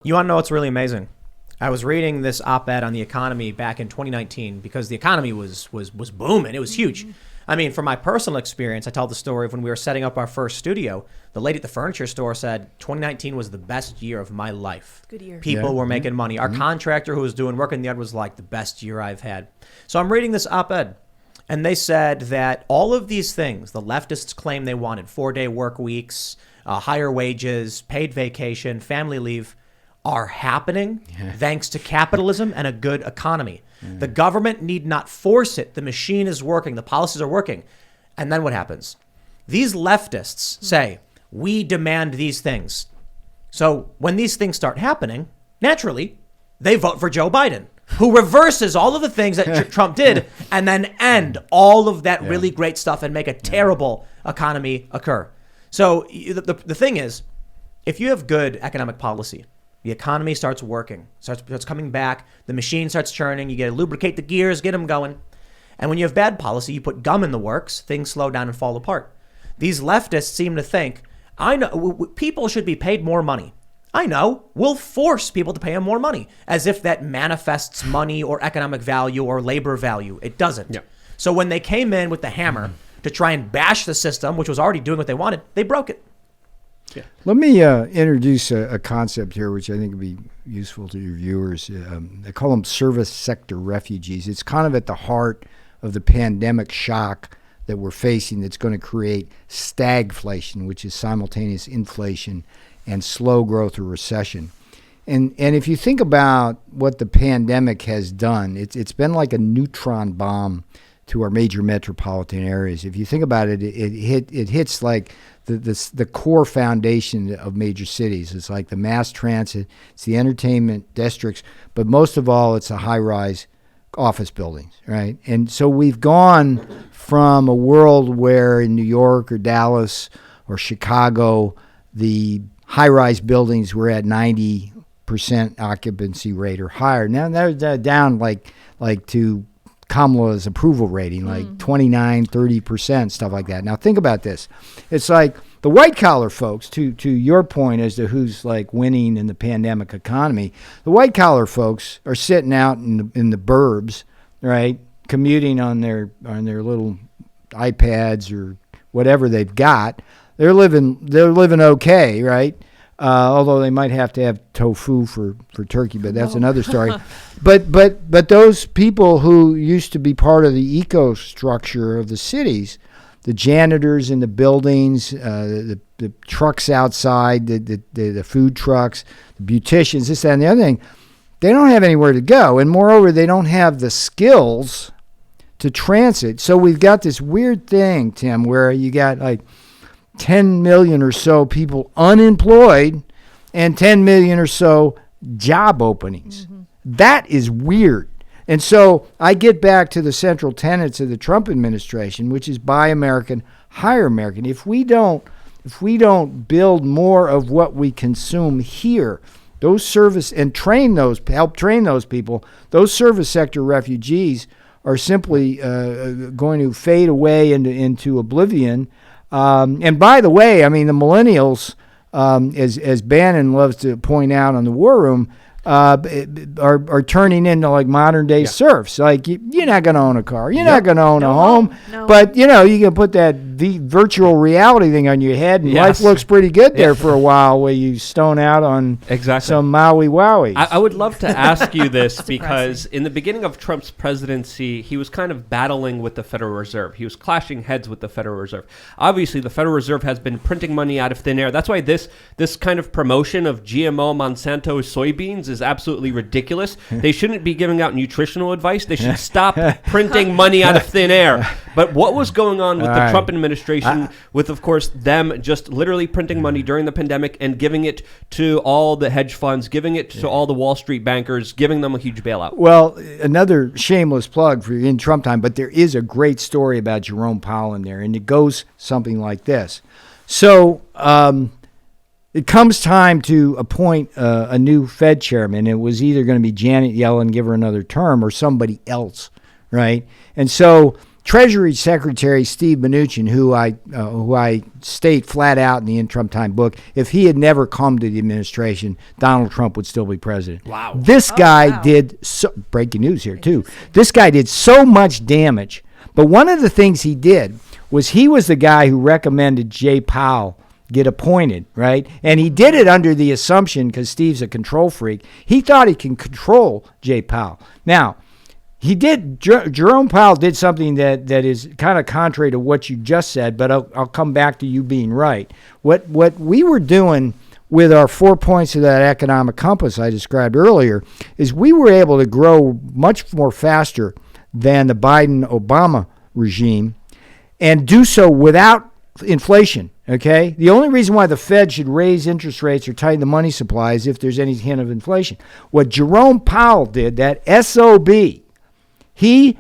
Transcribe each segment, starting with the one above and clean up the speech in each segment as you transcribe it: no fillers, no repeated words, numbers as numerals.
You want to know what's really amazing? I was reading this op-ed on the economy back in 2019 because the economy was booming. It was huge. I mean, from my personal experience, I tell the story of when we were setting up our first studio. The lady at the furniture store said 2019 was the best year of my life. Good year. People were making money. Our contractor who was doing work in the yard was like the best year I've had. So I'm reading this op-ed, and they said that all of these things, the leftists claim they wanted 4-day work weeks, higher wages, paid vacation, family leave, are happening thanks to capitalism and a good economy. The government need not force it. The machine is working. The policies are working. And then what happens? These leftists say, we demand these things. So when these things start happening, naturally, they vote for Joe Biden, who reverses all of the things that Trump did and then end all of that really great stuff and make a terrible economy occur. So the thing is, if you have good economic policy, the economy starts working, starts coming back. The machine starts churning. You got to lubricate the gears, get them going. And when you have bad policy, you put gum in the works, things slow down and fall apart. These leftists seem to think, I know people should be paid more money. I know, we'll force people to pay them more money, as if that manifests money or economic value or labor value. It doesn't. Yeah. So when they came in with the hammer to try and bash the system, which was already doing what they wanted, they broke it. Yeah. Let me introduce a concept here, which I think would be useful to your viewers. They call them service sector refugees. It's kind of at the heart of the pandemic shock that we're facing that's going to create stagflation, which is simultaneous inflation and slow growth or recession. And if you think about what the pandemic has done, it's been like a neutron bomb to our major metropolitan areas. If you think about it, it hits like the core foundation of major cities. It's like the mass transit, it's the entertainment districts, but most of all, it's the high-rise office buildings, right? And so we've gone from a world where in New York or Dallas or Chicago, the high-rise buildings were at 90% occupancy rate or higher. Now they're down like to Kamala's approval rating, like 29, 30%, stuff like that. Now think about this. It's like the white collar folks, to your point as to who's like winning in the pandemic economy, the white collar folks are sitting out in the burbs, right? Commuting on their little iPads or whatever they've got. They're living okay, right? Although they might have to have tofu for turkey, but that's another story. But those people who used to be part of the eco-structure of the cities, the janitors in the buildings, the trucks outside, the food trucks, the beauticians, this, that, and the other thing, they don't have anywhere to go. And moreover, they don't have the skills to transit. So we've got this weird thing, Tim, where you got like 10 million or so people unemployed and 10 million or so job openings. That is weird. And so I get back to the central tenets of the Trump administration, which is buy American, hire American. If we don't build more of what we consume here, those service and help train those people, those service sector refugees are simply going to fade away into oblivion. And by the way, I mean, the millennials, as Bannon loves to point out on the War Room, are turning into like modern day serfs. Like you're not going to own a car, you're not going to own a home, but you can put that virtual reality thing on your head, and life looks pretty good there for a while, where you stone out on some Maui Wowie. I would love to ask you this because in the beginning of Trump's presidency, he was kind of battling with the Federal Reserve. He was clashing heads with the Federal Reserve. Obviously, the Federal Reserve has been printing money out of thin air. That's why this kind of promotion of GMO Monsanto soybeans is absolutely ridiculous. They shouldn't be giving out nutritional advice. They should stop printing money out of thin air. But what was going on with the Trump administration, with, of course, them just literally printing money during the pandemic and giving it to all the hedge funds, giving it to all the Wall Street bankers, giving them a huge bailout? Well, another shameless plug for in Trump time, but there is a great story about Jerome Powell in there, and it goes something like this. So, it comes time to appoint a new Fed chairman. It was either going to be Janet Yellen, give her another term, or somebody else, right? And so Treasury Secretary Steve Mnuchin, who I state flat out in the In Trump Time book, if he had never come to the administration, Donald Trump would still be president. Wow. This guy did breaking news here too. This guy did so much damage. But one of the things he did was he was the guy who recommended Jay Powell get appointed, right? And he did it under the assumption, because Steve's a control freak, he thought he can control Jay Powell. Now, he did. Jerome Powell did something that is kind of contrary to what you just said, but I'll come back to you being right. What we were doing with our 4 points of that economic compass I described earlier is we were able to grow much more faster than the Biden-Obama regime and do so without inflation, okay? The only reason why the Fed should raise interest rates or tighten the money supply is if there's any hint of inflation. What Jerome Powell did, that SOB, he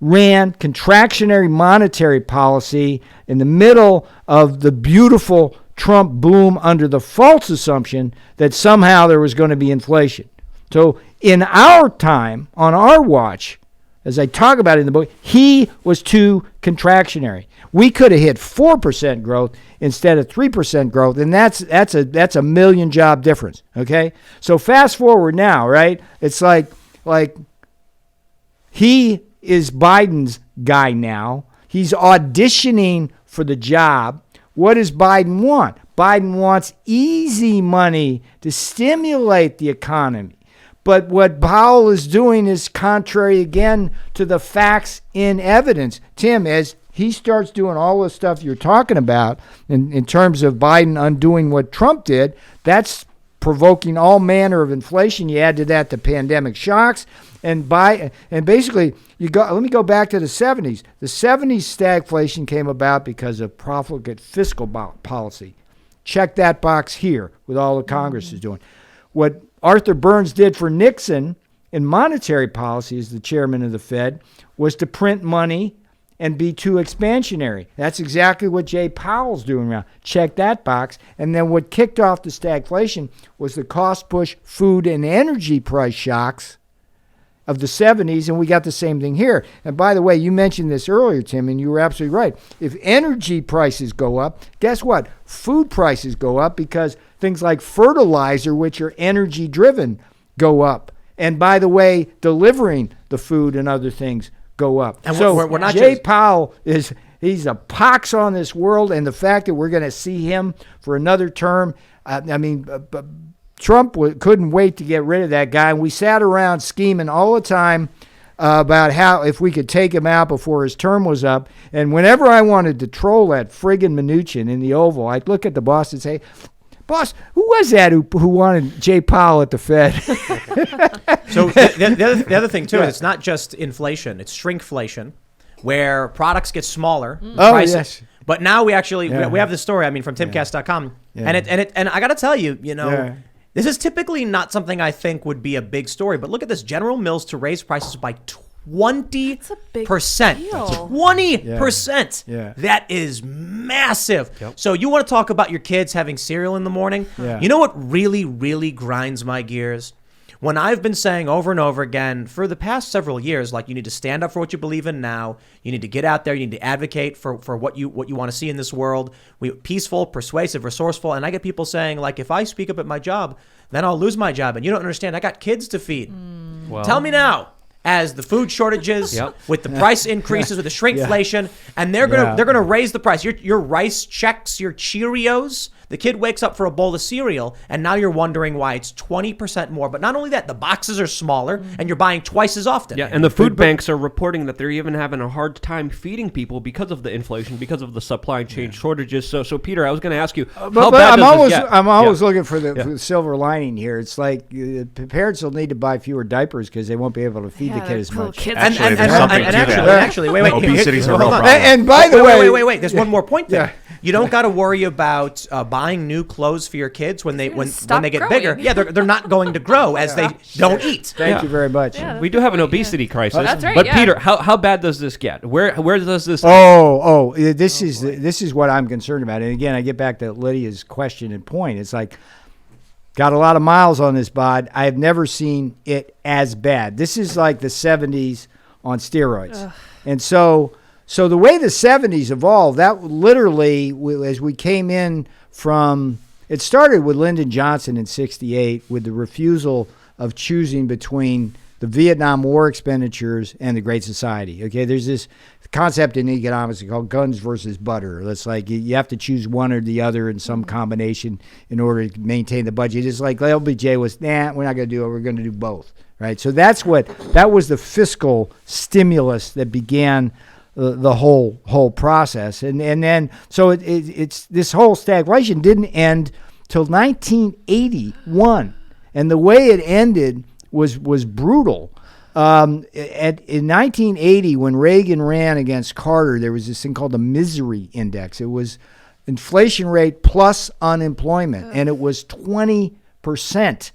ran contractionary monetary policy in the middle of the beautiful Trump boom under the false assumption that somehow there was going to be inflation. So in our time, on our watch, as I talk about it in the book, he was too contractionary. We could have hit 4% growth instead of 3% growth, and that's a million job difference, okay? So fast forward now, right? It's like he is Biden's guy now. He's auditioning for the job. What does Biden want? Biden wants easy money to stimulate the economy. But what Powell is doing is contrary again to the facts in evidence. Tim, as he starts doing all the stuff you're talking about in terms of Biden undoing what Trump did, that's provoking all manner of inflation. You add to that the pandemic shocks. And basically, let me go back to the 70s. The 70s stagflation came about because of profligate fiscal policy. Check that box here with all the Congress is doing. What Arthur Burns did for Nixon in monetary policy as the chairman of the Fed was to print money and be too expansionary. That's exactly what Jay Powell's doing now. Check that box. And then what kicked off the stagflation was the cost push food and energy price shocks of the 70s, and we got the same thing here. And by the way, you mentioned this earlier, Tim, and you were absolutely right. If energy prices go up, guess what? Food prices go up because things like fertilizer, which are energy driven, go up. And by the way, delivering the food and other things go up. And so we're not Jay Powell he's a pox on this world, and the fact that we're going to see him for another term, Trump couldn't wait to get rid of that guy. And we sat around scheming all the time about how if we could take him out before his term was up. And whenever I wanted to troll that friggin' Mnuchin in the Oval, I'd look at the boss and say, "Boss, who was that who wanted Jay Powell at the Fed?" So the other thing, too, is it's not just inflation. It's shrinkflation, where products get smaller. Prices. Yes. But now we actually we have this story, from Timcast.com. Yeah. And I got to tell you, this is typically not something I think would be a big story, but look at this. General Mills to raise prices by 20%. 20%. Yeah. That is massive. Yep. So you want to talk about your kids having cereal in the morning? Yeah. You know what really, really grinds my gears? When I've been saying over and over again for the past several years, like, you need to stand up for what you believe in now. You need to get out there. You need to advocate for what you want to see in this world. Peaceful, persuasive, resourceful. And I get people saying, like, if I speak up at my job, then I'll lose my job. And you don't understand. I got kids to feed. Well, tell me now. As the food shortages, with the price increases, with the shrinkflation, and they're gonna raise the price. Your rice checks, your Cheerios. The kid wakes up for a bowl of cereal, and now you're wondering why it's 20% more. But not only that, the boxes are smaller, and you're buying twice as often. Yeah, and the food banks are reporting that they're even having a hard time feeding people because of the inflation, because of the supply chain shortages. So Peter, I was going to ask you, how bad does this get? I'm always looking for the silver lining here. It's like parents will need to buy fewer diapers because they won't be able to feed the kid as much. Actually, wait. Obesity's a real problem. And by the way, wait. There's one more point there. You don't got to worry about buying new clothes for your kids when they get bigger. Yeah, they're not going to grow as they don't eat. Thank you very much. Yeah, we do have an obesity crisis. That's right. But Peter, how bad does this get? Where does this? This is what I'm concerned about. And again, I get back to Lydia's question and point. It's like, got a lot of miles on this bod. I have never seen it as bad. This is like the 70s on steroids. And so So the way the 70s evolved, that literally, as we came in from, it started with Lyndon Johnson in 68 with the refusal of choosing between the Vietnam War expenditures and the Great Society. Okay, there's this concept in economics called guns versus butter. It's like you have to choose one or the other in some combination in order to maintain the budget. It's like LBJ was, we're not going to do it. We're going to do both, right? So that was the fiscal stimulus that began the whole process, and then so it's this whole stagflation didn't end till 1981, and the way it ended was brutal. In 1980, when Reagan ran against Carter, there was this thing called the misery index. It was inflation rate plus unemployment, and it was 20%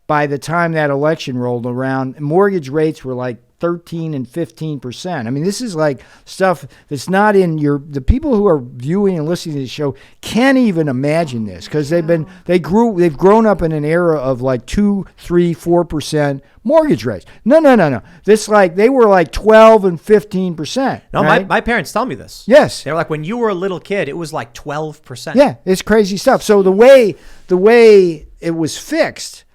by the time that election rolled around. Mortgage rates were like 13 and 15%. I mean, this is like stuff that's not in the people who are viewing and listening to the show can't even imagine this, because they've grown up in an era of like 2, 3, 4% mortgage rates. No. This they were like 12 and 15%. No, right? my parents tell me this. Yes. They were like, when you were a little kid, it was like 12%. Yeah, it's crazy stuff. So the way it was fixed,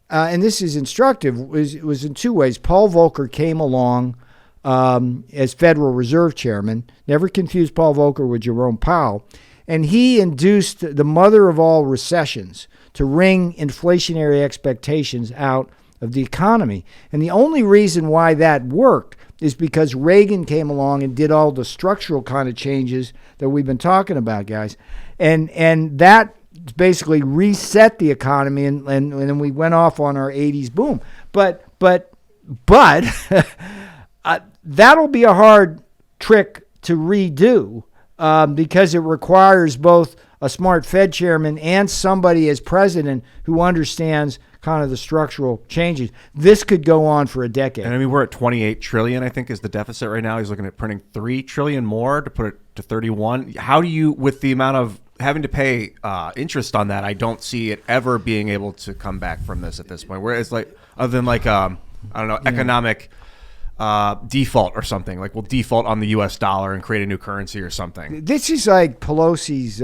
and this is instructive, it was in two ways. Paul Volcker came along as Federal Reserve Chairman. Never confuse Paul Volcker with Jerome Powell. And he induced the mother of all recessions to wring inflationary expectations out of the economy. And the only reason why that worked is because Reagan came along and did all the structural kind of changes that we've been talking about, guys. And that basically reset the economy, and then we went off on our 80s boom. But that'll be a hard trick to redo because it requires both a smart Fed chairman and somebody as president who understands kind of the structural changes. This could go on for a decade. And I mean, we're at 28 trillion, I think, is the deficit right now. He's looking at printing 3 trillion more to put it to 31. How do you, with the amount of having to pay interest on that, I don't see it ever being able to come back from this at this point. Where it's like, other than like, I don't know, economic default or something. Like we'll default on the U.S. dollar and create a new currency or something. This is like Pelosi's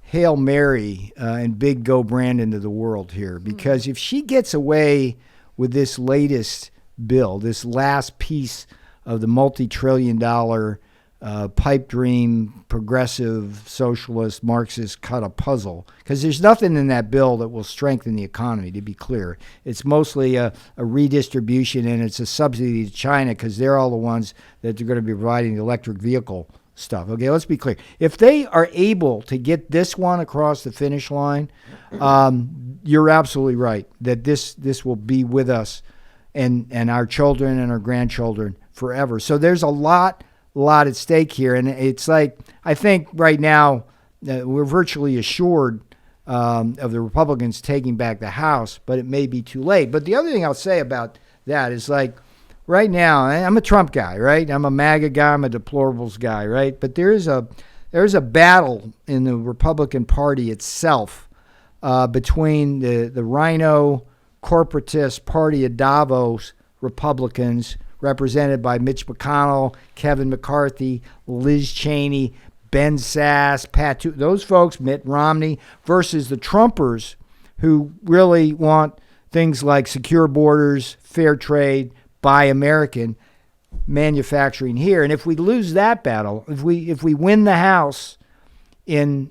Hail Mary and big go Brandon to the world here. Because if she gets away with this latest bill, this last piece of the multi-trillion-dollar pipe dream, progressive, socialist, Marxist cut of puzzle, because there's nothing in that bill that will strengthen the economy, to be clear. It's mostly a redistribution, and it's a subsidy to China because they're all the ones that are going to be providing the electric vehicle stuff. Okay, let's be clear. If they are able to get this one across the finish line, you're absolutely right that this will be with us and our children and our grandchildren forever. So there's a lot at stake here, and it's like, I think right now we're virtually assured of the Republicans taking back the House, but it may be too late. But the other thing I'll say about that is, like, right now, I'm a Trump guy, right? I'm a MAGA guy, I'm a deplorables guy, right? But there's a battle in the Republican Party itself between the rhino corporatist party of Davos Republicans, represented by Mitch McConnell, Kevin McCarthy, Liz Cheney, Ben Sasse, those folks, Mitt Romney, versus the Trumpers, who really want things like secure borders, fair trade, buy American, manufacturing here. And if we lose that battle, if we win the House in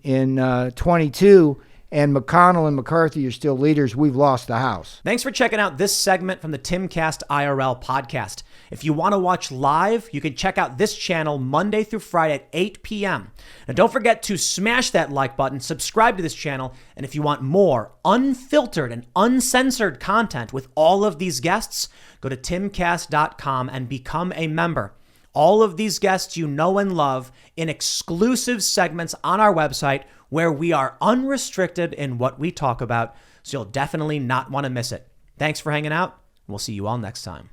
22, and McConnell and McCarthy are still leaders, we've lost the House. Thanks for checking out this segment from the Timcast IRL podcast. If you want to watch live, you can check out this channel Monday through Friday at 8 p.m. Now, don't forget to smash that like button, subscribe to this channel, and if you want more unfiltered and uncensored content with all of these guests, go to timcast.com and become a member. All of these guests you know and love in exclusive segments on our website where we are unrestricted in what we talk about, so you'll definitely not want to miss it. Thanks for hanging out. We'll see you all next time.